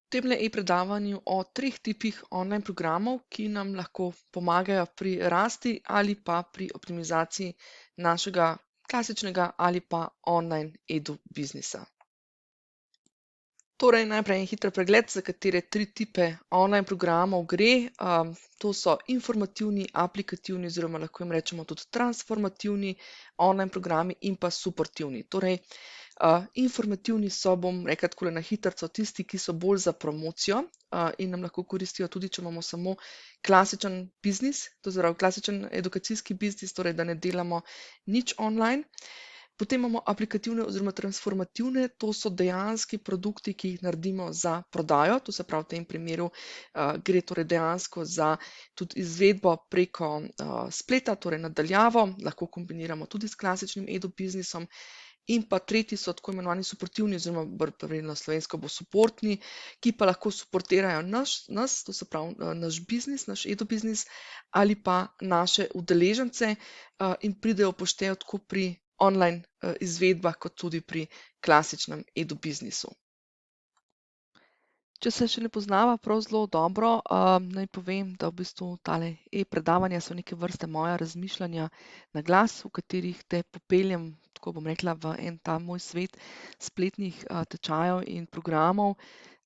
Temle e-predavanju o 3 tipih online programov, ki nam lahko pomagajo pri rasti ali pa pri optimizaciji našega klasičnega ali pa online edu biznisa. Torej, najprej en hiter pregled, za katere 3 tipe online programov gre. To so informativni, aplikativni oziroma lahko jim rečemo tudi transformativni online programi in pa suportivni. Torej, informativni so, bom rekla takole na hitrco, tisti, ki so bolj za promocijo in nam lahko koristijo tudi, če imamo samo klasičen biznis, to se pravi klasičen edukacijski biznis, torej da ne delamo nič online. Potem imamo aplikativne oziroma transformativne, to so dejanski produkti, ki jih naredimo za prodajo, to se pravi v tem primeru gre torej dejansko za tudi izvedbo preko spleta, torej nadaljavo, lahko kombiniramo tudi s klasičnim edu biznisom. In pa tretji so tako imenovani suportivni oziroma bolj pravilno slovensko bo suportni, ki pa lahko suportirajo nas, to se pravi naš biznis, naš edu biznis ali pa naše udeležence in pridejo v poštev tako pri online izvedbah kot tudi pri klasičnem edu biznisu. Če se še ne poznava prav zelo dobro, naj povem, da v bistvu tale e-predavanja so neke vrste moja razmišljanja na glas, v katerih te popeljem, tako bom rekla, v en ta moj svet spletnih tečajev in programov,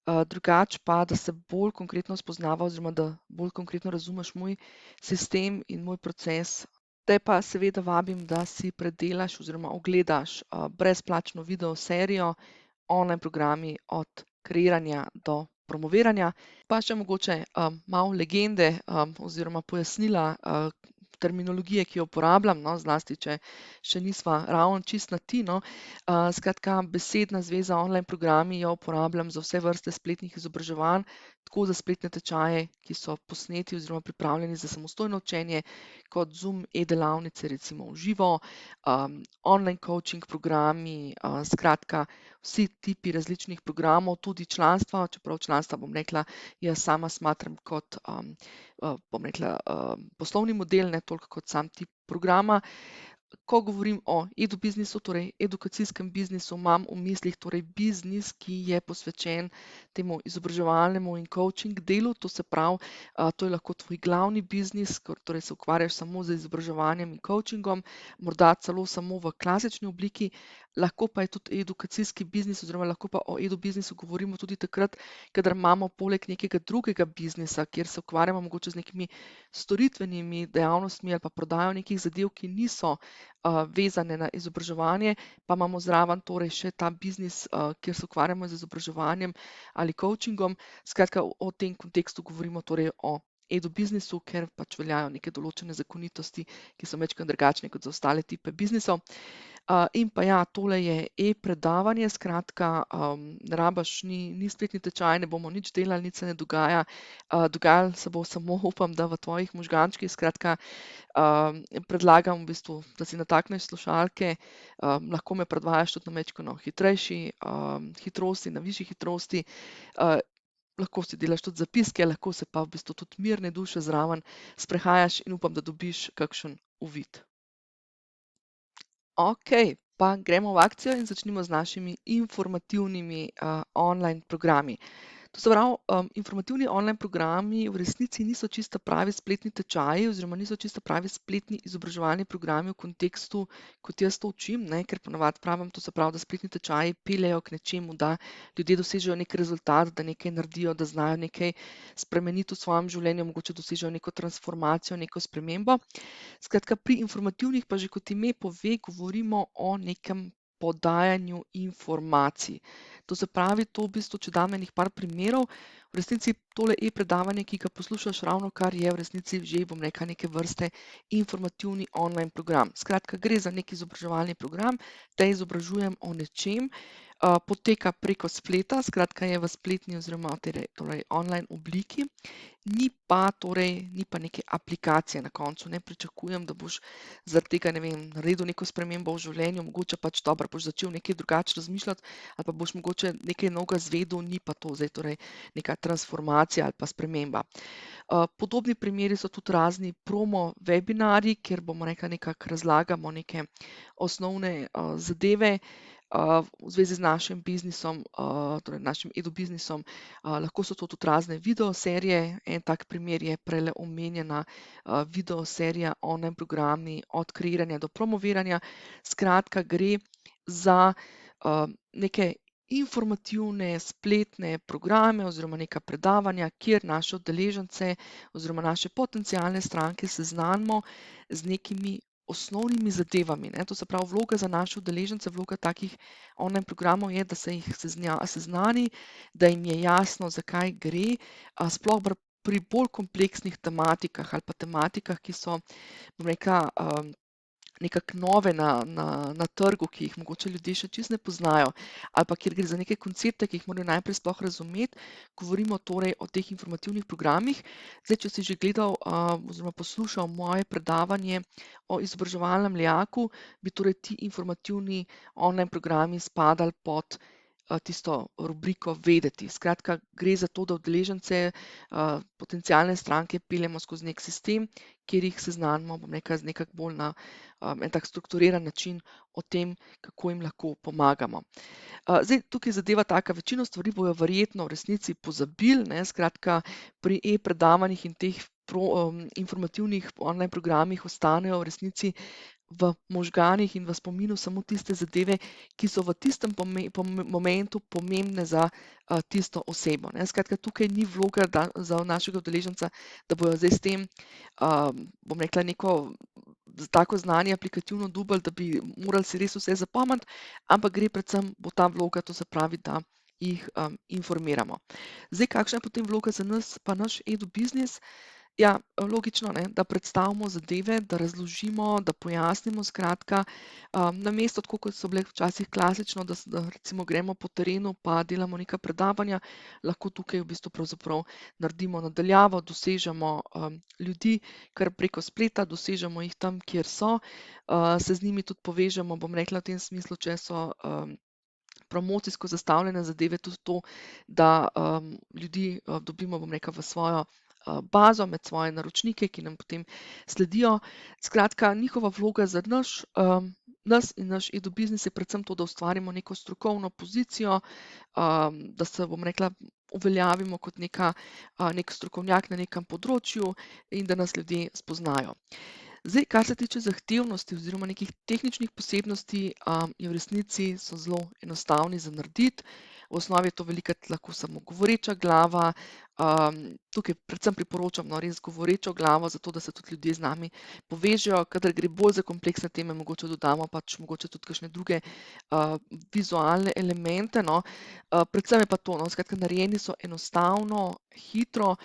drugače pa, da se bolj konkretno spoznava oziroma da bolj konkretno razumeš moj sistem in moj proces. Te pa seveda vabim, da si predelaš oziroma ogledaš brezplačno video serijo online programi od kreiranja do promoviranja, pa še mogoče malo legende oziroma pojasnila terminologije, ki jo uporabljam, no, zlasti, če še nisva ravno čist na ti, no. Skratka, besedna zveza online programi jo uporabljam za vse vrste spletnih izobraževanj, tako za spletne tečaje, ki so posneti oziroma pripravljeni za samostojno učenje, kot Zoom e-delavnice, recimo v živo, online coaching programi, skratka, vsi tipi različnih programov, tudi članstva, čeprav članstva, bom rekla, jaz sama smatram kot, bom rekla, poslovni model, ne toliko kot sam tip programa. Ko govorim o edu biznisu, torej edukacijskem biznisu, imam v mislih torej biznis, ki je posvečen temu izobraževalnemu in coaching delu, to se pravi, to je lahko tvoj glavni biznis, torej se ukvarjaš samo z izobraževanjem in coachingom, morda celo samo v klasični obliki, lahko pa je tudi edukacijski biznis oziroma lahko pa o edu biznisu govorimo tudi takrat, kadar imamo poleg nekega drugega biznisa, kjer se ukvarjamo mogoče z nekimi storitvenimi dejavnostmi ali pa prodajo nekih zadev, ki niso vezane na izobraževanje, pa imamo zraven torej še ta biznis, kjer se ukvarjamo z izobraževanjem ali coachingom. Skratka, v tem kontekstu govorimo torej o edu biznisu, ker pač veljajo neke določene zakonitosti, ki so majčkeno drugačne kot za ostale tipe biznisov. In pa ja, tole je e-predavanje, skratka, ne rabiš, ni spletni tečaj, ne bomo nič delali, nič se ne dogaja. Dogajalo se bo samo, upam, da v tvojih možgančkih, skratka, predlagam v bistvu, da si natakneš slušalke, lahko me predvajaš tudi na majčkeno hitrejši hitrosti, na višji hitrosti, lahko si delaš tudi zapiske, lahko se pa v bistvu tudi mirne duše zraven sprehajaš in upam, da dobiš kakšen uvid. Okej, pa gremo v akcijo in začnimo z našimi informativnimi online programi. To se pravi, informativni online programi v resnici niso čisto pravi spletni tečaji oziroma niso čisto pravi spletni izobraževalni programi v kontekstu, kot jaz to učim, ne, ker ponavadi pravim, to se pravi, da spletni tečaji peljejo k nečemu, da ljudje dosežejo neki rezultat, da nekaj naredijo, da znajo nekaj spremeniti v svojem življenju, mogoče dosežejo neko transformacijo, neko spremembo. Skratka, pri informativnih pa že kot ime pove, govorimo o nekem podajanju informacij. To se pravi, to v bistvu, če dam enih par primerov, v resnici tole e-predavanje, ki ga poslušaš ravnokar, je v resnici že, bom rekla, neke vrste informativni online program. Skratka, gre za neki izobraževalni program, te izobražujem o nečem, poteka preko spleta, skratka je v spletni oziroma torej online obliki, ni pa neke aplikacije na koncu, ne pričakujem, da boš zaradi tega, ne vem, naredil neko spremembo v življenju, mogoče pač dobro, boš začel nekaj drugače razmišljati ali pa boš mogoče nekaj novega izvedel, ni pa to zdaj torej neka transformacija ali pa sprememba. Podobni primeri so tudi razni promo webinarji, kjer bomo rekla nekako razlagamo neke osnovne zadeve, v zvezi z našim biznisom, torej našim edu-biznisom. Lahko so to tudi razne videoserije. En tak primer je prejle omenjena videoserija online programi od kreiranja do promoviranja. Skratka, gre za neke informativne spletne programe oziroma neka predavanja, kjer naše udeležence oziroma naše potencialne stranke seznanimo z nekimi osnovnimi zadevami, ne. To se pravi, vloga za naše udeležence, vloga takih online programov je, da se jih seznani, da jim je jasno, za kaj gre, sploh pri bolj kompleksnih tematikah ali pa tematikah, ki so, bom rekla, nekako nove na trgu, ki jih mogoče ljudje še čisto ne poznajo, ali pa kjer gre za neke koncepte, ki jih morajo najprej sploh razumeti. Govorimo torej o teh informativnih programih. Zdaj, če si že gledal oziroma poslušal moje predavanje o izobraževalnem lijaku, bi torej ti informativni online programi spadali pod tisto rubriko vedeti. Skratka, gre za to, da udeležence, potencialne stranke peljemo skozi nek sistem, kjer jih seznanimo, bom rekla, z nekako bolj na en tak strukturiran način o tem, kako jim lahko pomagamo. Zdaj, tukaj zadeva taka, večino stvari bojo verjetno v resnici pozabili, ne, skratka, pri e-predavanjih in teh informativnih online programih ostanejo v resnici v možganih in v spominu samo tiste zadeve, ki so v tistem momentu pomembne za tisto osebo, ne. Skratka, tukaj ni vloga za našega udeleženca, da bojo zdaj s tem, bom rekla, neko tako znanje aplikativno dubali, da bi morali si res vse zapomniti, ampak gre predvsem, bo ta vloga, to se pravi, da jih informiramo. Zdaj, kakšna je potem vloga za nas pa naš edu-biznis? Ja, logično, ne, da predstavimo zadeve, da razložimo, da pojasnimo, skratka, namesto tako, kot so bile včasih klasično, da recimo gremo po terenu pa delamo neka predavanja, lahko tukaj v bistvu pravzaprav naredimo na daljavo, dosežemo ljudi kar preko spleta, dosežemo jih tam, kjer so, se z njimi tudi povežemo, bom rekla v tem smislu, če so promocijsko zastavljene zadeve, tudi to, da ljudi dobimo, bom rekla, v svojo bazo, med svoje naročnike, ki nam potem sledijo. Skratka, njihova vloga za nas in naš edu-biznis je predvsem to, da ustvarimo neko strokovno pozicijo, da se, bom rekla, uveljavimo kot nek strokovnjak na nekem področju in da nas ljudje spoznajo. Zdaj, kar se tiče zahtevnosti oziroma nekih tehničnih posebnosti, je v resnici so zelo enostavni za narediti. V osnovi je to velikokrat lahko samo govoreča glava. Tukaj predvsem priporočam res govorečo glavo, zato da se tudi ljudje z nami povežejo. Kadar gre bolj za kompleksne teme, mogoče dodamo pač mogoče tudi kakšne druge vizualne elemente, no. Predvsem je pa to, no, skratka, narejeni so enostavno, hitro.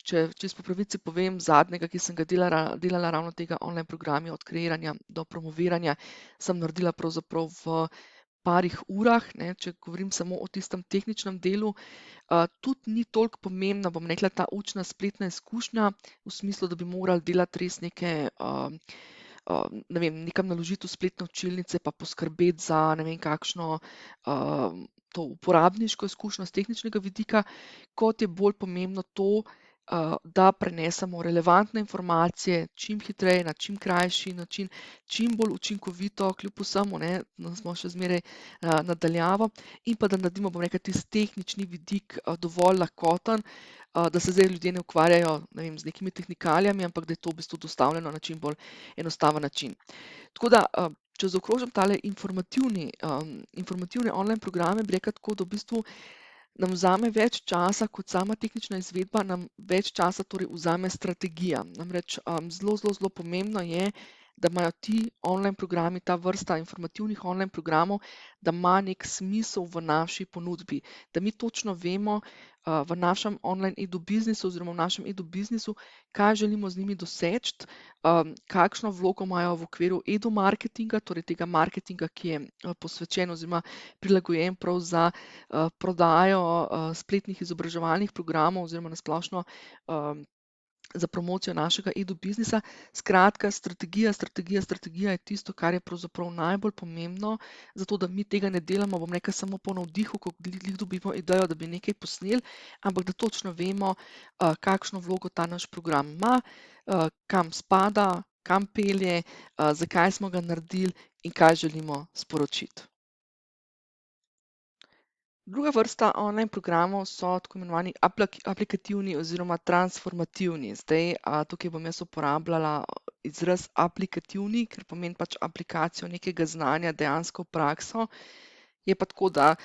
Če čisto po pravici povem, zadnjega, ki sem ga delala ravno tega online programa od kreiranja do promoviranja, sem naredila pravzaprav v parih urah, ne, če govorim samo o tistem tehničnem delu. Tudi ni toliko pomembna, bom rekla, ta učna spletna izkušnja, v smislu, da bi morali delati res neke, ne vem, nekam naložiti v spletne učilnice pa poskrbeti za ne vem kakšno to uporabniško izkušnjo s tehničnega vidika, kot je bolj pomembno to, da prenesemo relevantne informacije čim hitreje, na čim krajši način, čim bolj učinkovito, kljub vsemu, ne, da smo še zmeraj na daljavo, in pa da naredimo, bom rekla, tisti tehnični vidik dovolj lahkoten, da se zdaj ljudje ne ukvarjajo, ne vem, z nekimi tehnikalijami, ampak da je to v bistvu dostavljeno na čim bolj enostaven način. Tako da, če zaokrožim tale informativne online programe, bi rekla tako, da v bistvu nam vzame več časa kot sama tehnična izvedba, nam več časa torej vzame strategija. Namreč zelo, zelo, zelo pomembno je, da imajo ti online programi, ta vrsta informativnih online programov, da ima nek smisel v naši ponudbi, da mi točno vemo v našem online edu-biznisu oziroma v našem edu-biznisu, kaj želimo z njimi doseči, kakšno vlogo imajo v okviru edu-marketinga, torej tega marketinga, ki je posvečen oziroma prilagojen prav za prodajo spletnih izobraževalnih programov oziroma na splošno za promocijo našega edu-biznisa. Skratka, strategija je tisto, kar je pravzaprav najbolj pomembno, zato da mi tega ne delamo, bom rekla, samo po navdihu, ko glih dobimo idejo, da bi nekaj posneli, ampak da točno vemo, kakšno vlogo ta naš program ima, kam spada, kam pelje, zakaj smo ga naredili in kaj želimo sporočiti. Druga vrsta online programov so tako imenovani aplikativni oziroma transformativni. Zdaj, tukaj bom jaz uporabljala izraz aplikativni, ker pomeni pač aplikacijo nekega znanja dejansko v prakso. Je pa tako, da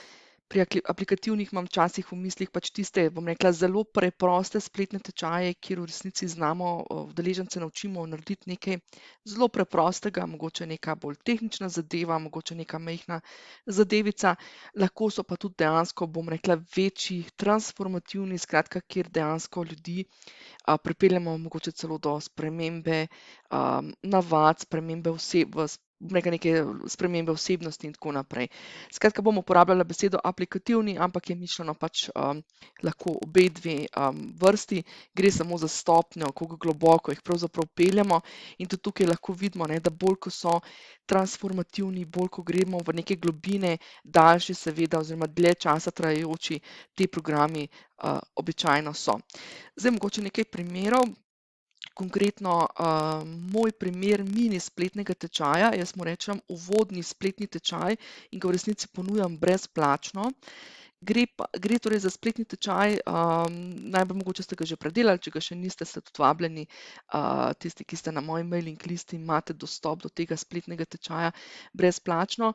pri aplikativnih imam včasih v mislih pač tiste, bom rekla, zelo preproste spletne tečaje, kjer v resnici znamo udeležence naučimo narediti nekaj zelo preprostega, mogoče neka bolj tehnična zadeva, mogoče neka majhna zadevica, lahko so pa tudi dejansko, bom rekla, večji transformativni, skratka, kjer dejansko ljudi pripeljemo mogoče celo do spremembe navad, spremembe neke spremembe osebnosti in tako naprej. Skratka, bom uporabljala besedo aplikativni, ampak je mišljeno pač lahko obe dve vrsti, gre samo za stopnjo, kako globoko jih pravzaprav peljemo in tudi tukaj lahko vidimo, ne, da bolj, ko so transformativni, bolj, ko gremo v neke globine, daljši seveda oziroma dlje časa trajajoči, ti programi običajno so. Zdaj mogoče nekaj primerov. Konkretno moj primer mini spletnega tečaja, jaz mu rečem uvodni spletni tečaj in ga v resnici ponujam brezplačno. Gre torej za spletni tečaj, najbolj mogoče ste ga že predelali, če ga še niste, ste tudi vabljeni, tisti, ki ste na moji mailing listi, imate dostop do tega spletnega tečaja brezplačno.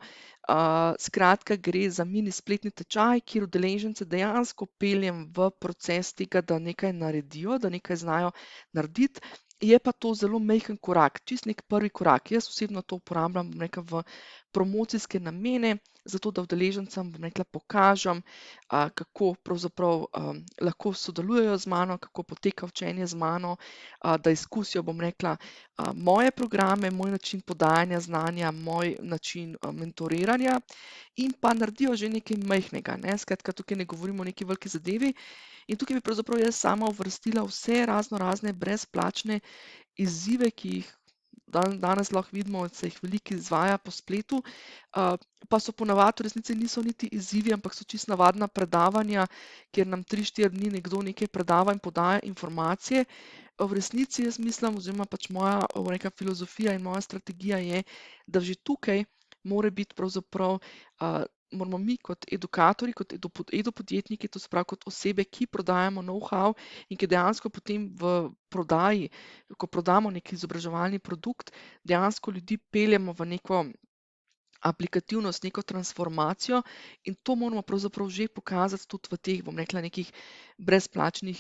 Skratka, gre za mini spletni tečaj, kjer udeležence dejansko peljem v proces tega, da nekaj naredijo, da nekaj znajo narediti. Je pa to zelo majhen korak, čist nek prvi korak. Jaz osebno to uporabljam, bom rekla, v promocijske namene, zato da udeležencem, bom rekla, pokažem, kako pravzaprav lahko sodelujejo z mano, kako poteka učenje z mano, da izkusijo, bom rekla, moje programe, moj način podajanja znanja, moj način mentoriranja in pa naredijo že nekaj majhnega, ne. Skratka, tukaj ne govorimo o neki veliki zadevi in tukaj bi pravzaprav jaz sama uvrstila vse raznorazne brezplačne izzive, ki jih danes lahko vidimo, se jih veliko izvaja po spletu, pa so ponavadi v resnici niso niti izzivi, ampak so čisto navadna predavanja, kjer nam 3-4 dni nekdo nekaj predava in podaja informacije. V resnici jaz mislim, oziroma pač moja, bom rekla, filozofija in moja strategija je, da že tukaj mora biti pravzaprav, moramo mi kot edukatorji, kot edopodjetniki, to se pravi kot osebe, ki prodajamo know-how in ki dejansko potem v prodaji, ko prodamo neki izobraževalni produkt, dejansko ljudi peljemo v neko aplikativnost, neko transformacijo in to moramo pravzaprav že pokazati tudi v teh, bom rekla, nekih brezplačnih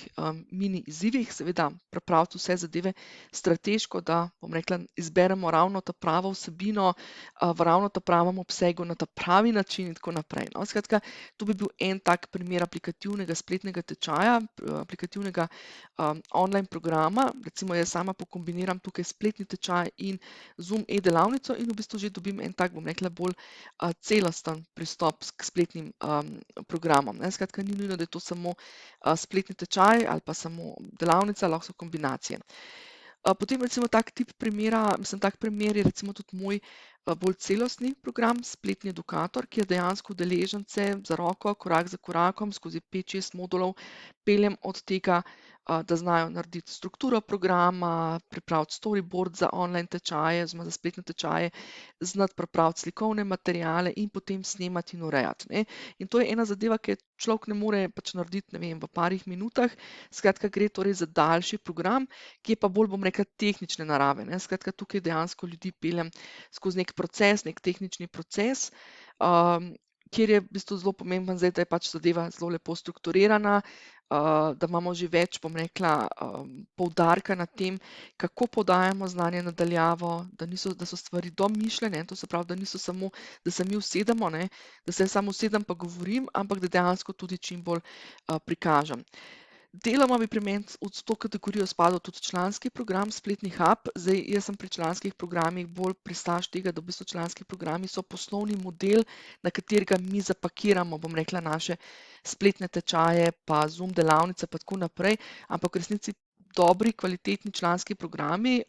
mini izzivih, seveda pripraviti vse zadeve strateško, da, bom rekla, izberemo ravno ta pravo vsebino, v ravno ta pravem obsegu, na ta pravi način in tako naprej, no. Skratka, to bi bil en tak primer aplikativnega spletnega tečaja, aplikativnega online programa. Recimo jaz sama pokombiniram tukaj spletni tečaj in Zoom e-delavnico in v bistvu že dobim en tak, bom rekla, bolj celosten pristop k spletnim programom, ne. Skratka, ni nujno, da je to samo spletni tečaj ali pa samo delavnica, lahko so kombinacije. Potem recimo tak tip primera, tak primer je recimo tudi moj bolj celostni program, spletni edukator, kjer dejansko udeležence za roko, korak za korakom, skozi 5-6 modulov peljem od tega, da znajo narediti strukturo programa, pripraviti storyboard za online tečaje, oziroma za spletne tečaje, znati pripraviti slikovne materiale in potem snemati in urejati, ne. In to je ena zadeva, ki je človek ne more pač narediti, ne vem, v parih minutah. Skratka, gre torej za daljši program, ki je pa bolj, bom rekla, tehnične narave, ne. Skratka, tukaj dejansko ljudi peljem skozi nek proces, nek tehnični proces, kjer je v bistvu zelo pomemben zdaj, da je pač zadeva zelo lepo strukturirana, da imamo že več, bom rekla, poudarka na tem, kako podajamo znanje na daljavo, da so stvari domišljene, to se pravi, da niso samo, da se mi usedemo, ne, da se jaz samo usedem pa govorim, ampak da dejansko tudi čim bolj prikažem. Deloma bi pri meni v to kategorijo spadal tudi članski program Spletni hub. Zdaj, jaz sem pri članskih programih bolj pristaš tega, da v bistvu članski programi so poslovni model, na katerega mi zapakiramo, bom rekla, naše spletne tečaje, pa Zoom delavnice, pa tako naprej, ampak v resnici dobri, kvalitetni članski programi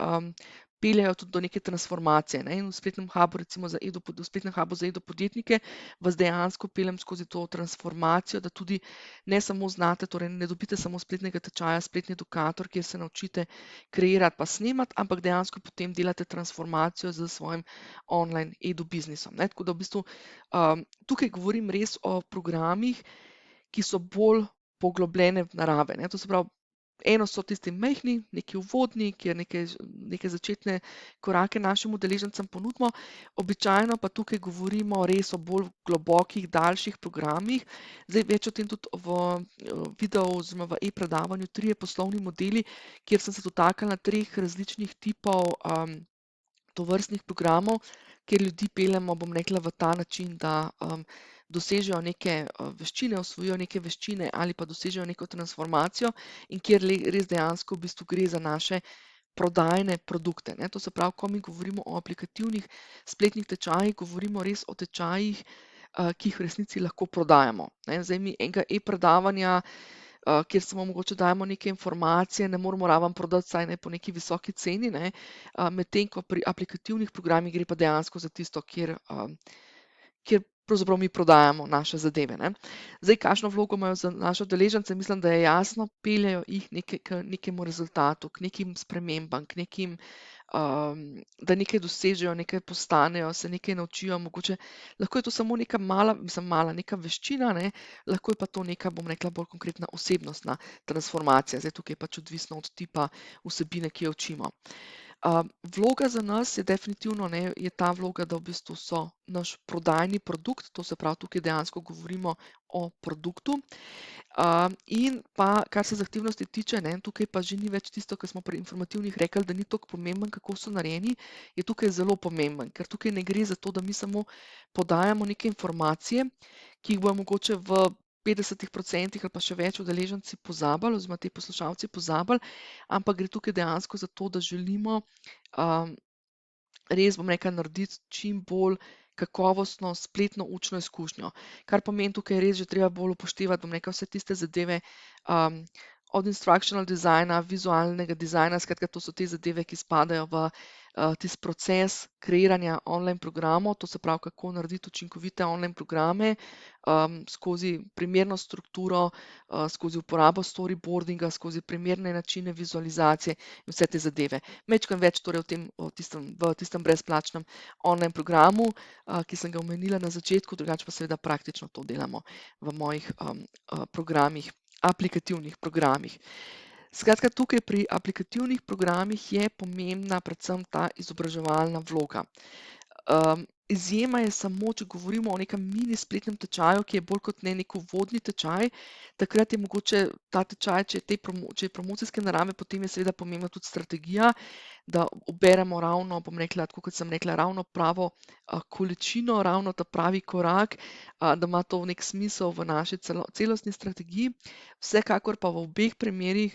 peljejo tudi do neke transformacije, ne? In v spletnem hubu, recimo v spletnem hubu za podjetnike, vas dejansko peljem skozi to transformacijo, da tudi ne samo znate, torej ne dobite samo spletnega tečaja, spletni edukator, kjer se naučite kreirati pa snemati, ampak dejansko potem delate transformacijo z svojim online biznisom, ne? Tako da v bistvu tukaj govorim res o programih, ki so bolj poglobljene narave, ne? To se pravi, eno so tisti majhni, neki uvodni, kjer neke začetne korake našim udeležencem ponudimo, običajno pa tukaj govorimo res o bolj globokih, daljših programih. Zdaj več o tem tudi v videu oziroma v e-predavanju Trije poslovni modeli, kjer sem se dotaknila 3 različnih tipov tovrstnih programov, kjer ljudi peljemo, bom rekla, v ta način, da dosežejo neke veščine, osvojijo neke veščine ali pa dosežejo neko transformacijo in kjer res dejansko v bistvu gre za naše prodajne produkte, ne. To se pravi, ko mi govorimo o aplikativnih spletnih tečajih, govorimo res o tečajih, ki jih v resnici lahko prodajamo, ne. Zdaj mi enega e-predavanja, kjer samo mogoče dajemo neke informacije, ne moremo raven prodati, vsaj ne po neki visoki ceni, ne. Medtem ko pri aplikativnih programih gre pa dejansko za tisto, kjer pravzaprav mi prodajamo naše zadeve, ne. Zdaj, kakšno vlogo imajo za naše udeležence, mislim, da je jasno, peljejo jih k nekemu rezultatu, k nekim spremembam, k nekim, da nekaj dosežejo, nekaj postanejo, se nekaj naučijo, mogoče lahko je to samo neka mala neka veščina, ne, lahko je pa to neka, bom rekla, bolj konkretna osebnostna transformacija. Zdaj, tukaj je pač odvisno od tipa vsebine, ki jo učimo. Vloga za nas je definitivno, ne, je ta vloga, da v bistvu so naš prodajni produkt, to se pravi, tukaj dejansko govorimo o produktu. In pa, kar se zahtevnosti tiče, ne, tukaj pa že ni več tisto, kar smo pri informativnih rekli, da ni toliko pomemben, kako so narejeni, je tukaj zelo pomemben, ker tukaj ne gre za to, da mi samo podajamo neke informacije, ki jih bojo mogoče v 50% ali pa še več udeleženci pozabili oziroma ti poslušalci pozabili, ampak gre tukaj dejansko za to, da želimo res, bom rekla, narediti čim bolj kakovostno spletno učno izkušnjo. Kar pomeni, tukaj je res že treba bolj upoštevati, bom rekla, vse tiste zadeve od instructional dizajna, vizualnega dizajna, skratka, to so te zadeve, ki spadajo v tisti proces kreiranja online programov, to se pravi, kako narediti učinkovite online programe skozi primerno strukturo, skozi uporabo storyboardinga, skozi primerne načine vizualizacije in vse te zadeve. Majčkeno več torej v tistem brezplačnem online programu, ki sem ga omenila na začetku, drugače pa seveda praktično to delamo v mojih programih, aplikativnih programih. Skratka, tukaj pri aplikativnih programih je pomembna predvsem ta izobraževalna vloga. Izjema je samo, če govorimo o nekem mini spletnem tečaju, ki je bolj kot ne nek uvodni tečaj, takrat je mogoče ta tečaj, če je promocijske narave, potem je seveda pomembna tudi strategija, da uberemo ravno, bom rekla, tako kot sem rekla, ravno pravo količino, ravno ta pravi korak, da ima to nek smisel v naši celostni strategiji. Vsekakor pa v obeh primerih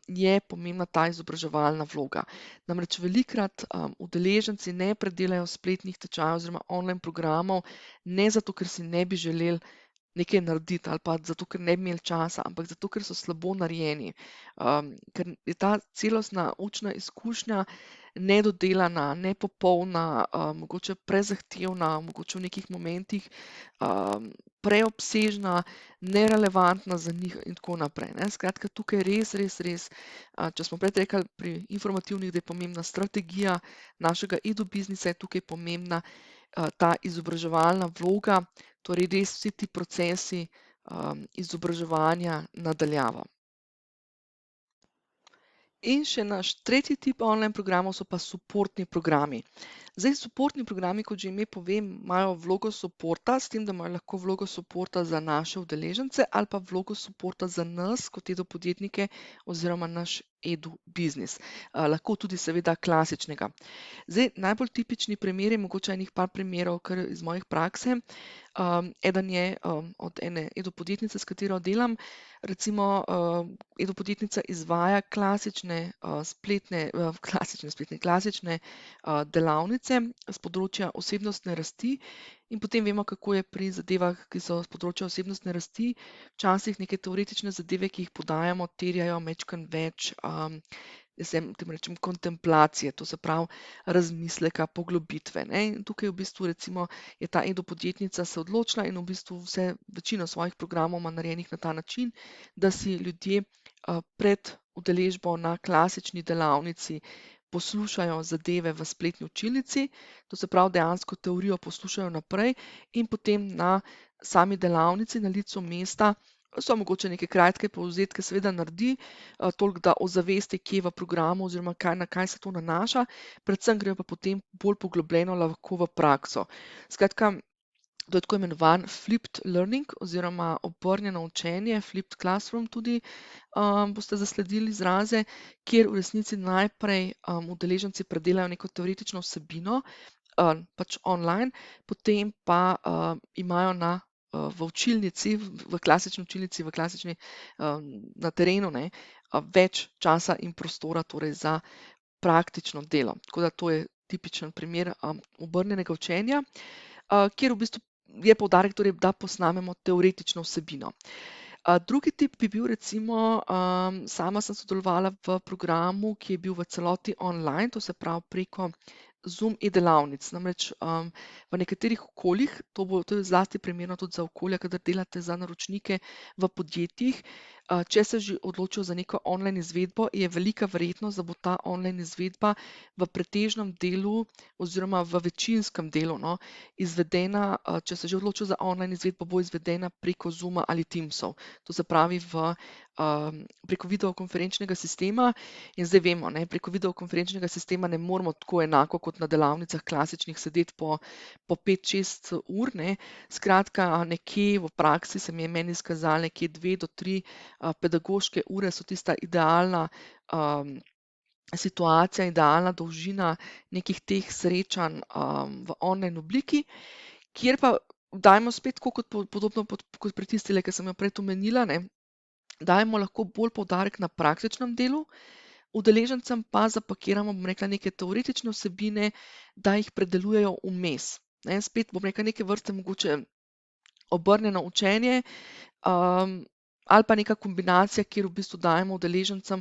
je pomembna ta izobraževalna vloga. Namreč velikokrat udeleženci ne predelajo spletnih tečajev oziroma online programov, ne zato, ker si ne bi želeli nekaj narediti ali pa zato, ker ne bi imeli časa, ampak zato, ker so slabo narejeni. Ker je ta celostna učna izkušnja nedodelana, nepopolna, mogoče prezahtevna, mogoče v nekih momentih preobsežna, nerelevantna za njih in tako naprej, ne. Skratka, tukaj res, če smo prej rekli pri informativnih, da je pomembna strategija našega biznisa, je tukaj pomembna ta izobraževalna vloga, torej res vsi ti procesi izobraževanja na daljavo. In še naš tretji tip online programov so pa suportni programi. Zdaj, suportni programi, kot že ime pove, imajo vlogo suporta, s tem, da imajo lahko vlogo suporta za naše udeležence ali pa vlogo suporta za nas kot podjetnike oziroma naš biznis. Lahko tudi seveda klasičnega. Zdaj, najbolj tipični primer je mogoče enih par primerov kar iz mojih prakse. Eden je od ene podjetnice, s katero delam. Recimo, podjetnica izvaja klasične delavnice s področja osebnostne rasti in potem vemo, kako je pri zadevah, ki so s področja osebnostne rasti. Včasih neke teoretične zadeve, ki jih podajamo, terjajo majčkeno več jaz temu rečem kontemplacije, to se pravi razmisleka, poglobitve, ne. In tukaj v bistvu recimo je ta Edo-podjetnica se odločila in v bistvu večino svojih programov ima narejenih na ta način, da si ljudje pred udeležbo na klasični delavnici poslušajo zadeve v spletni učilnici, to se pravi dejansko teorijo poslušajo naprej in potem na sami delavnici na licu mesta so mogoče neke kratke povzetke seveda naredi, toliko da ozavesti, kje v programu oziroma na kaj se to nanaša, predvsem grejo pa potem bolj poglobljeno lahko v prakso. Skratka, to je tako imenovan flipped learning oziroma obrnjeno učenje, flipped classroom tudi boste zasledili izraze, kjer v resnici najprej udeleženci predelajo neko teoretično vsebino, pač online, potem pa imajo v učilnici, v klasični učilnici, na terenu, ne, več časa in prostora torej za praktično delo. Tako da to je tipičen primer obrnjenega učenja, kjer v bistvu je poudarek, torej, da posnamemo teoretično vsebino. Drugi tip bi bil recimo, sama sem sodelovala v programu, ki je bil v celoti online, to se pravi preko Zoom e-delavnic. Namreč v nekaterih okoljih, to je zlasti primerno tudi za okolja, kadar delate za naročnike v podjetjih, če se že odločijo za neko online izvedbo, je velika verjetnost, da bo ta online izvedba v pretežnem delu oziroma v večinskem delu, no, izvedena, če se že odločijo za online izvedbo, bo izvedena preko Zooma ali Teamsov. To se pravi preko videokonferenčnega sistema. In zdaj vemo, ne, preko videokonferenčnega sistema ne moremo tako enako kot na delavnicah klasičnih sedeti po 5-6 ur, ne. Skratka, nekje v praksi se je meni izkazalo nekje 2 do 3 pedagoške ure so tista idealna situacija, idealna dolžina nekih teh srečanj v online obliki, kjer pa dajmo spet tako podobno kot pri tistile, ki sem jo prej omenila, ne, dajemo lahko bolj poudarek na praktičnem delu, udeležencem pa zapakiramo, bom rekla, neke teoretične vsebine, da jih predelujejo vmes. Ne, spet bom rekla neke vrste mogoče obrnjeno učenje ali pa neka kombinacija, kjer v bistvu dajemo udeležencem,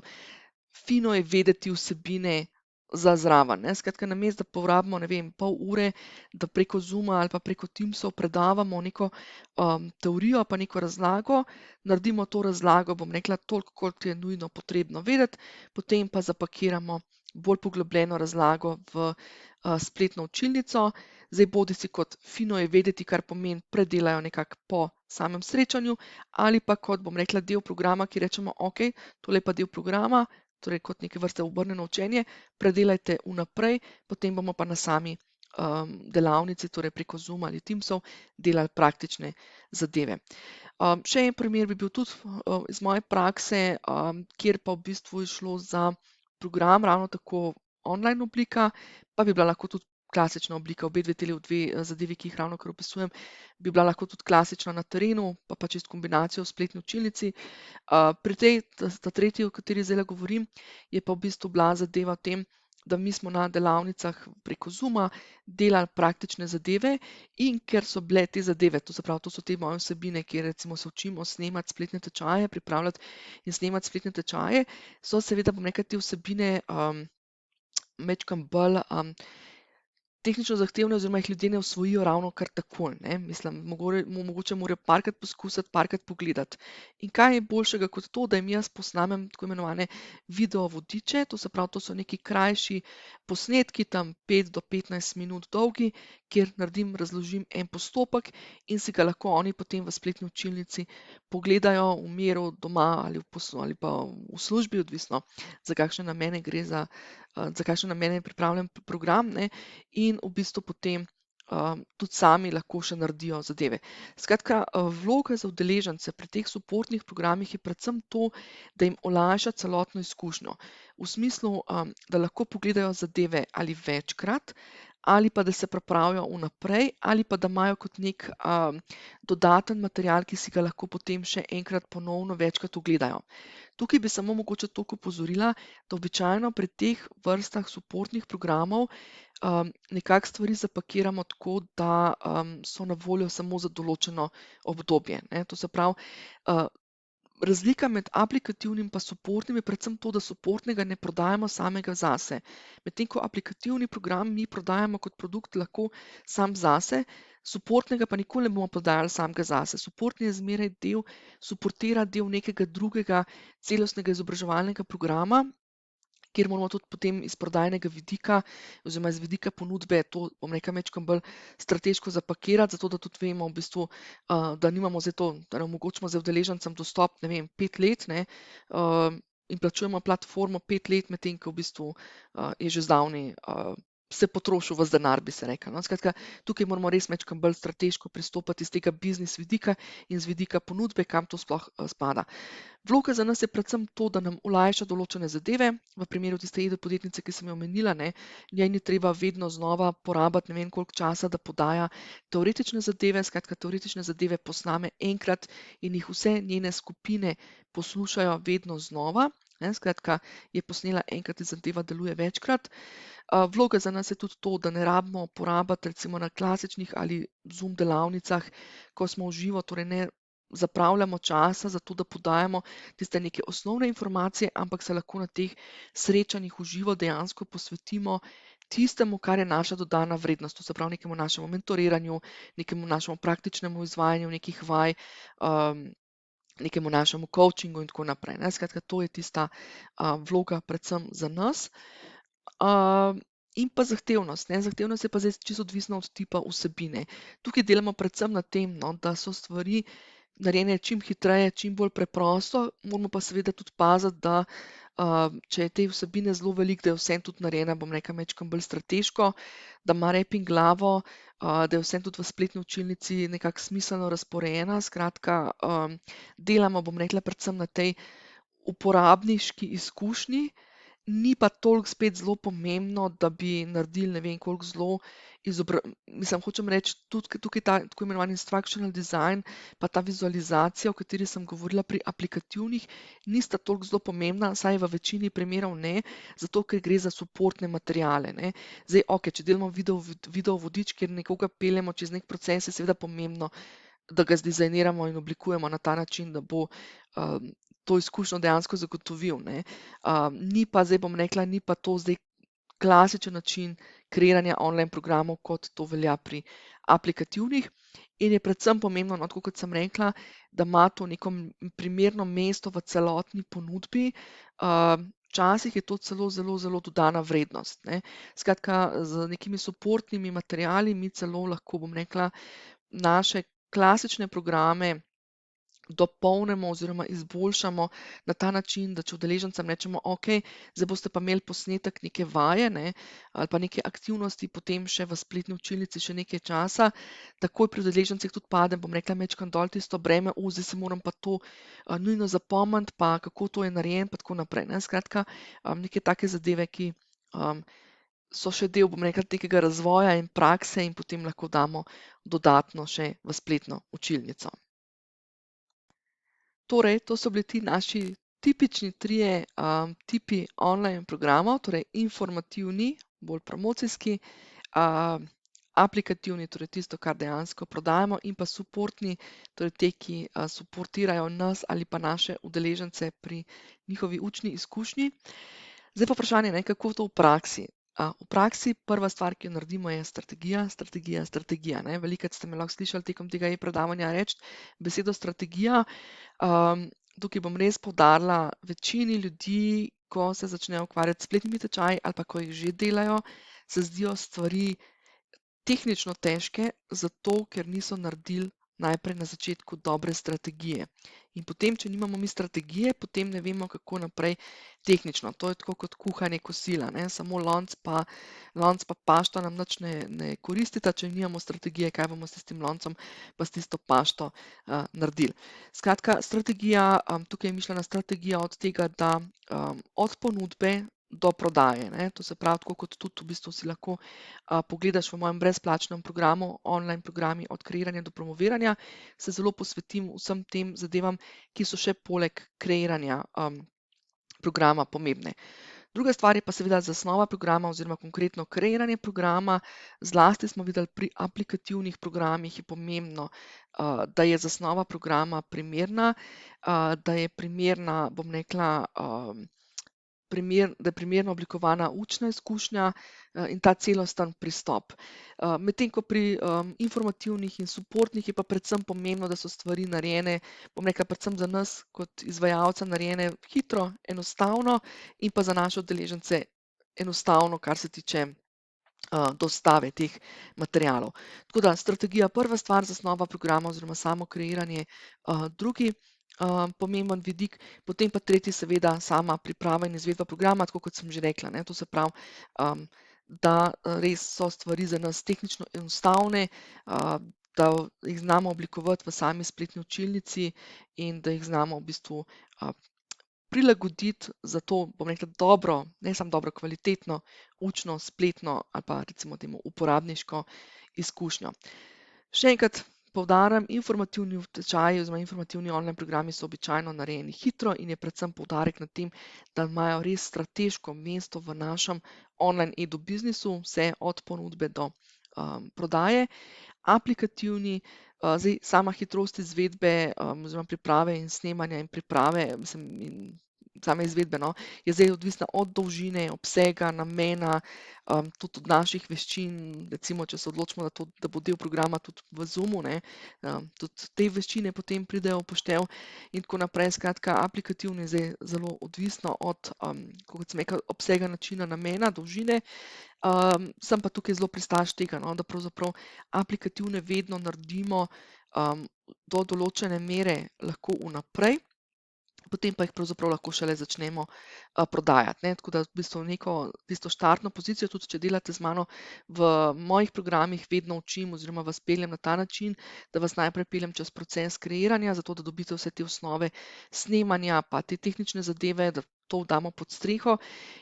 fino je vedeti vsebine za zraven, ne. Skratka, namesto da porabimo, ne vem, pol ure, da preko Zooma ali pa preko Teamsov predavamo neko teorijo pa neko razlago, naredimo to razlago, bom rekla, toliko, koliko je nujno potrebno vedeti, potem pa zapakiramo bolj poglobljeno razlago v spletno učilnico. Zdaj bodisi kot fino je vedeti, kar pomeni, predelajo nekako po samem srečanju, ali pa kot, bom rekla, del programa, ki rečemo, okej, tole je pa del programa, torej kot neke vrste obrnjeno učenje, predelajte vnaprej, potem bomo pa na sami delavnici, torej preko Zooma ali Teamsov, delali praktične zadeve. Še en primer bi bil tudi iz moje prakse, kjer pa v bistvu je šlo za program, ravno tako online oblika, pa bi bila lahko tudi klasična oblika, obe dve zadevi, ki jih ravnokar opisujem, bi bila lahko tudi klasična na terenu, pa čez kombinacijo v spletni učilnici. Pri ta tretji, o kateri zdajle govorim, je pa v bistvu bila zadeva v tem, da mi smo na delavnicah preko Zooma delali praktične zadeve in ker so bile te zadeve, to se pravi, to so te moje vsebine, kjer recimo se učimo snemati spletne tečaje, pripravljati in snemati spletne tečaje, so seveda, bom rekla, te vsebine majčkeno bolj tehnično zahtevne oziroma jih ljudje ne osvojijo ravno kar takoj, ne. Mislim, mogoče morajo parkrat poskusiti, parkrat pogledati. In kaj je boljšega kot to, da jim jaz posnamem tako imenovane video vodiče, to se pravi, to so neki krajši posnetki, tam 5 do 15 minut dolgi, kjer razložim en postopek in si ga lahko oni potem v spletni učilnici pogledajo v miru doma ali pa v službi, odvisno za kakšne namene gre, za kakšne namene je pripravljen program, ne, in v bistvu potem tudi sami lahko še naredijo zadeve. Skratka, vloga za udeležence pri teh suportnih programih je predvsem to, da jim olajša celotno izkušnjo. V smislu, da lahko pogledajo zadeve ali večkrat, ali pa da se pripravijo vnaprej, ali pa da imajo kot nek dodaten material, ki si ga lahko potem še enkrat ponovno večkrat ogledajo. Tukaj bi samo mogoče toliko opozorila, da običajno pri teh vrstah suportnih programov nekako stvari zapakiramo tako, da so na voljo samo za določeno obdobje, ne. To se pravi, Razlika med aplikativnim pa suportnim je predvsem to, da suportnega ne prodajamo samega zase. Medtem ko aplikativni program mi prodajamo kot produkt lahko sam zase, suportnega pa nikoli ne bomo prodajali samega zase. Suportni je zmeraj suportira del nekega drugega celostnega izobraževalnega programa, kjer moramo tudi potem iz prodajnega vidika oziroma iz vidika ponudbe to, bom rekla, majčkeno bolj strateško zapakirati, zato da tudi vemo v bistvu, da nimamo zdaj to, da ne omogočimo zdaj udeležencem dostop, ne vem, 5 let, ne, in plačujemo platformo 5 let, medtem ko v bistvu je že zdavnaj se potrošil ves denar, bi se rekla, no. Skratka, tukaj moramo res majčkeno bolj strateško pristopati iz tega biznis vidika in z vidika ponudbe, kam to sploh spada. Vloga za nas je predvsem to, da nam olajša določene zadeve. V primeru tiste e-podjetnice, ki sem jo omenila, ne, njej ni treba vedno znova porabiti ne vem koliko časa, da podaja teoretične zadeve. Skratka, teoretične zadeve posname enkrat in jih vse njene skupine poslušajo vedno znova. Ne, skratka, je posnela enkrat in zadeva deluje večkrat. Vloga za nas je tudi to, da ne rabimo porabiti recimo na klasičnih ali Zoom delavnicah, ko smo v živo, torej ne zapravljamo časa za to, da podajamo tiste neke osnovne informacije, ampak se lahko na teh srečanjih v živo dejansko posvetimo tistemu, kar je naša dodana vrednost, to se pravi nekemu našemu mentoriranju, nekemu našemu praktičnemu izvajanju nekih vaj, nekemu našemu coachingu in tako naprej, ne. Skratka, to je tista vloga predvsem za nas. In pa zahtevnost, ne. Zahtevnost je pa zdaj čisto odvisna od tipa vsebine. Tukaj delamo predvsem na tem, no, da so stvari narejene čim hitreje, čim bolj preprosto, moramo pa seveda tudi paziti, da če je te vsebine zelo veliko, da je vseeno tudi narejena, bom rekla, majčkeno bolj strateško, da ima rep in glavo, da je vseeno tudi v spletni učilnici nekako smiselno razporejena. Skratka, delamo, bom rekla, predvsem na tej uporabniški izkušnji, ni pa toliko spet zelo pomembno, da bi naredili ne vem koliko zelo mislim, hočem reči, tudi tukaj ta tako imenovani instructional design pa ta vizualizacija, o kateri sem govorila pri aplikativnih, nista toliko zelo pomembna, saj v večini primerov ne, zato ker gre za suportne materiale, ne. Zdaj, okej, če delamo video vodič, kjer nekoga peljemo čez nek proces, je seveda pomembno, da ga zdizajniramo in oblikujemo na ta način, da bo to izkušnjo dejansko zagotovil, ne. Ni pa zdaj, bom rekla, ni pa to zdaj klasičen način kreiranja online programov, kot to velja pri aplikativnih. In je predvsem pomembno, no, tako kot sem rekla, da ima to neko primerno mesto v celotni ponudbi. Včasih je to celo zelo dodana vrednost, ne. Skratka, z nekimi suportnimi materiali mi celo lahko, bom rekla, naše klasične programe dopolnimo oziroma izboljšamo na ta način, da če udeležencem rečemo, okej, zdaj boste pa imeli posnetek neke vaje, ne, ali pa neke aktivnosti, potem še v spletni učilnici še nekaj časa, takoj pri udeležencih tudi pade, bom rekla, majčkeno dol tisto breme, zdaj se moram pa to nujno zapomniti, pa kako to je narejeno, pa tako naprej, ne. Skratka, neke take zadeve, ki so še del, bom rekla, nekega razvoja in prakse in potem lahko damo dodatno še v spletno učilnico. Torej, to so bili ti naši tipični trije tipi online programov, torej informativni, bolj promocijski, aplikativni, torej tisto, kar dejansko prodajamo, in pa suportni, torej te, ki suportirajo nas ali pa naše udeležence pri njihovi učni izkušnji. Zdaj pa vprašanje, ne, kako to v praksi. V praksi prva stvar, ki jo naredimo, je strategija, ne. Velikokrat ste me lahko slišali tekom tega e-predavanja reči besedo strategija. Tukaj bom res poudarila, večini ljudi, ko se začnejo ukvarjati s spletnimi tečaji ali pa ko jih že delajo, se zdijo stvari tehnično težke, zato ker niso naredili najprej na začetku dobre strategije. In potem, če nimamo mi strategije, potem ne vemo, kako naprej tehnično. To je tako kot kuhanje kosila, ne. Samo lonec pa pašta nam nič ne koristita, če nimamo strategije, kaj bomo s tistim loncem pa s tisto pašto naredili. Skratka, strategija, tukaj je mišljena strategija od tega, da od ponudbe do prodaje, ne. To se pravi, tako kot tudi v bistvu si lahko pogledaš v mojem brezplačnem programu, online programi od kreiranja do promoviranja, se zelo posvetim vsem tem zadevam, ki so še poleg kreiranja programa pomembne. Druga stvar je pa seveda zasnova programa oziroma konkretno kreiranje programa. Zlasti smo videli pri aplikativnih programih je pomembno, da je zasnova programa primerna, da je primerna, bom rekla, da je primerno oblikovana učna izkušnja in ta celosten pristop. Medtem ko pri informativnih in suportnih je pa predvsem pomembno, da so stvari narejene, bom rekla, predvsem za nas kot izvajalca narejene hitro, enostavno in pa za naše udeležence enostavno, kar se tiče dostave teh materialov. Tako da strategija prva stvar, zasnova programa oziroma samo kreiranje drugi pomemben vidik, potem pa tretji seveda sama priprava in izvedba programa, tako kot sem že rekla, ne, to se pravi, da res so stvari za nas tehnično enostavne, da jih znamo oblikovati v sami spletni učilnici in da jih znamo v bistvu prilagoditi za to, bom rekla, dobro, ne samo dobro, kvalitetno, učno, spletno ali pa recimo temu uporabniško izkušnjo. Še enkrat poudarjam, informativni tečaji oziroma informativni online programi so običajno narejeni hitro in je predvsem poudarek na tem, da imajo res strateško mesto v našem online edu biznisu, vse od ponudbe do prodaje. Aplikativni, zdaj sama hitrost izvedbe oziroma priprave in snemanja in priprave, mislim, in same izvedbe, no, je zdaj odvisna od dolžine, obsega, namena, tudi od naših veščin, recimo, če se odločimo, da bo del programa tudi v Zoomu, ne, tudi te veščine potem pridejo v poštev in tako naprej. Skratka, aplikativni je zdaj zelo odvisno od, kot sem rekla, obsega, načina, namena, dolžine. Sem pa tukaj zelo pristaš tega, no, da pravzaprav aplikativne vedno naredimo do določene mere lahko vnaprej, potem pa jih pravzaprav lahko šele začnemo prodajati, ne. Tako da v bistvu neko tisto štartno pozicijo, tudi če delate z mano, v mojih programih vedno učim oziroma vas peljem na ta način, da vas najprej peljem čez proces kreiranja, zato da dobite vse te osnove snemanja pa te tehnične zadeve, da to damo pod streho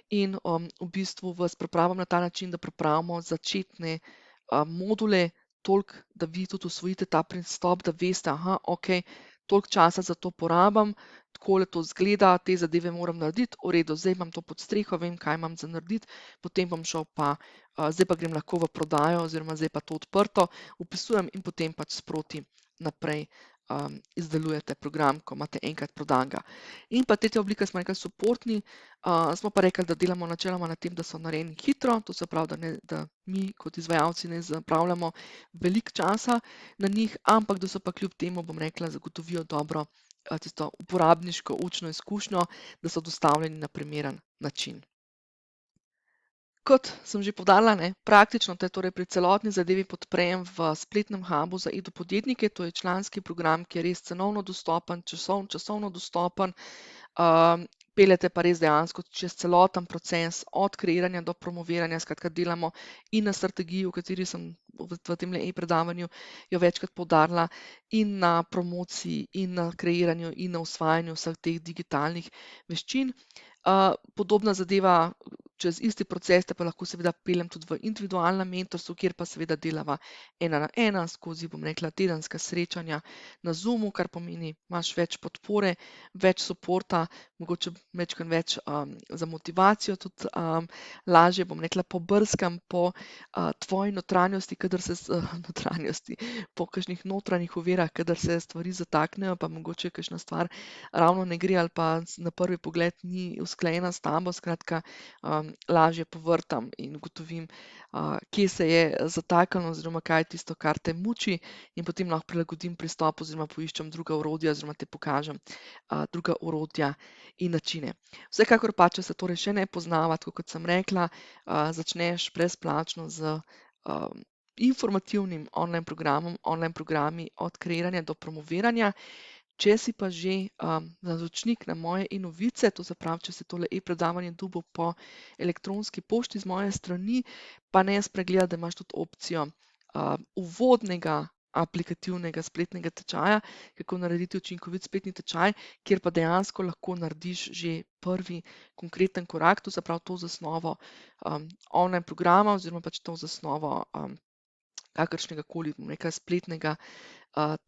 in v bistvu vas pripravim na ta način, da pripravimo začetne module toliko, da vi tudi usvojite ta pristop, da veste, aha, okej, toliko časa za to porabim, takole to izgleda, te zadeve moram narediti, v redu, zdaj imam to pod streho, vem, kaj imam za narediti, potem bom šel pa, zdaj pa grem lahko v prodajo oziroma zdaj pa to odprto vpisujem in potem pač sproti naprej izdelujete program, ko imate enkrat prodanega. In pa tretja oblika smo rekli suportni, smo pa rekli, da delamo načeloma na tem, da so narejeni hitro, to se pravi, da mi kot izvajalci ne zapravljamo veliko časa na njih, ampak da so pa kljub temu, bom rekla, zagotovijo dobro tisto uporabniško učno izkušnjo, da so dostavljeni na primeren način. Kot sem že poudarila, ne, praktično te torej pri celotni zadevi podprem v spletnem hubu za edu podjetnike, to je članski program, ki je res cenovno dostopen, časovno dostopen, peljete pa res dejansko čez celoten proces, od kreiranja do promoviranja, skratka delamo in na strategiji, o kateri sem v tem e-predavanju jo večkrat poudarila, in na promociji, in na kreiranju, in na usvajanju vseh teh digitalnih veščin. Podobna zadeva, čez isti proces te pa lahko seveda peljem tudi v individualnem mentorstvu, kjer pa seveda delava 1 na 1 skozi, bom rekla, tedenska srečanja na Zoomu, kar pomeni, imaš več podpore, več suporta, mogoče majčkeno več za motivacijo, tudi lažje, bom rekla, pobrskam po tvoji notranjosti, po kakšnih notranjih ovirah, kadar se stvari zataknejo, pa mogoče kakšna stvar ravno ne gre ali pa na prvi pogled ni usklajena s tabo, skratka, lažje povrtam in ugotovim, kje se je zataknilo oziroma kaj je tisto, kar te muči, in potem lahko prilagodim pristop oziroma poiščem druga orodja oziroma ti pokažem druga orodja in načine. Vsekakor pa, če se torej še ne poznava, tako kot sem rekla, začneš brezplačno z informativnim online programom, online programi od kreiranja do promoviranja. Če si pa že naročnik na moje e-novice, to se pravi, če si tole e-predavanje dobil po elektronski pošti z moje strani, pa ne spregledati, da imaš tudi opcijo uvodnega aplikativnega spletnega tečaja, kako narediti učinkovit spletni tečaj, kjer pa dejansko lahko narediš že prvi konkreten korak, to se pravi to zasnovo online programa oziroma pač to zasnovo kakršnega koli, spletnega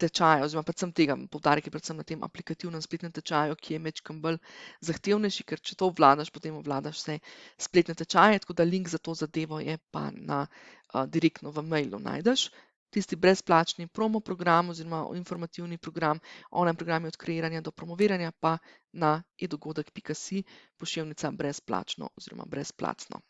tečaja, oziroma predvsem tega, poudarek je predvsem na tem aplikativnem spletnem tečaju, ki je majčkeno bolj zahtevnejši, ker če to obvladaš, potem obvladaš vse spletne tečaje, tako da link za to zadevo je pa direktno v mailu najdeš. Tisti brezplačni promo program oziroma informativni program, online programi od kreiranja do promoviranja pa na edogodek.si, pošiljnica brezplačno oziroma brezplacno.